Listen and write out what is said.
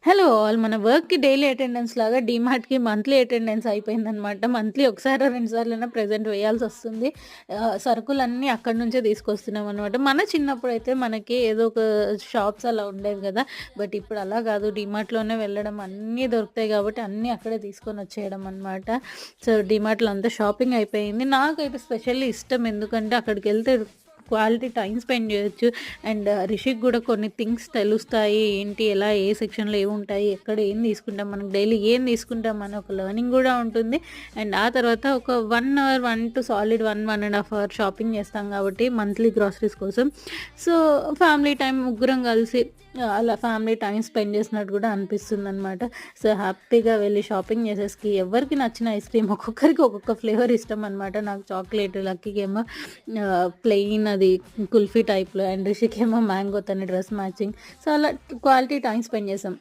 Hello all. మన వర్క్‌కి daily attendance లాగా డీమార్ట్‌కి మంత్లీ అటెండెన్స్ అయిపోయిందనమాట. మంత్లీ ఒకసారో, 2 సార్లైనా ప్రెజెంట్ వేయాల్సొస్తుంది. సరుకులన్నీ అక్కడి నుంచే తీసుకొస్తున్నామనమాట. మన చిన్నప్పుడైతే మనకి ఏదో ఒక షాప్స్ అలా ఉండేవి గదా! బట్ ఇప్పుడు అలా గాదు. డీమార్ట్‌లోనే వెళ్ళడం అన్నీ దొరుకుతాయి గాబట్టి అన్నీ అక్కడే తీసుకొనొచ్చేయడం అనమాట. సో, డీమార్ట్‌లో అంతా షాపింగ్ అయిపోయింది. నాకైతే స్పెషల్లీ ఇష్టం. ఎందుకంటే అక్కడికెళ్తే క్వాలిటీ టైమ్ స్పెండ్ జేయొచ్చు. అండ్ రిషికి గూడా కొన్ని థింగ్స్ తెలుస్తాయి. ఏంటి, ఎలా, ఏ సెక్షన్‌లో ఏముంటాయి, ఎక్కడ ఏం తీసుకుంటాం, మనం డైలీ ఏం తీసుకుంటాం అని ఒక లెర్నింగ్ గూడా ఉంటుంది. అండ్ ఆ తర్వాత ఒక 1 hour, 1 to solid 1, 1 ½ hour shopping చేస్తాం కాబట్టి మంత్లీ గ్రాసరీస్ కోసం. సో, ఫ్యామిలీ టైమ్ ముగ్గురం కలిసి అలా ఫ్యామిలీ టైమ్ స్పెండ్ చేసినట్టు గూడా అనిపిస్తుందనమాట. సో, హ్యాపీగా వెళ్లి షాపింగ్ చేసేసి ఎవరికి నచ్చిన ఐస్ క్రీమ్ ఒక్కొక్కరికి ఒక్కొక్క ఫ్లేవర్ ఇష్టమనమాట. నాకు చాక్లేట్, లక్కీకేమో ప్లెయిన్ అది కుల్ఫీ టైప్‌లో, అండ్ రిషికేమో మ్యాంగో, తన డ్రెస్ మ్యాచింగ్. సో, అలా క్వాలిటీ టైమ్ స్పెండ్ చేసాం.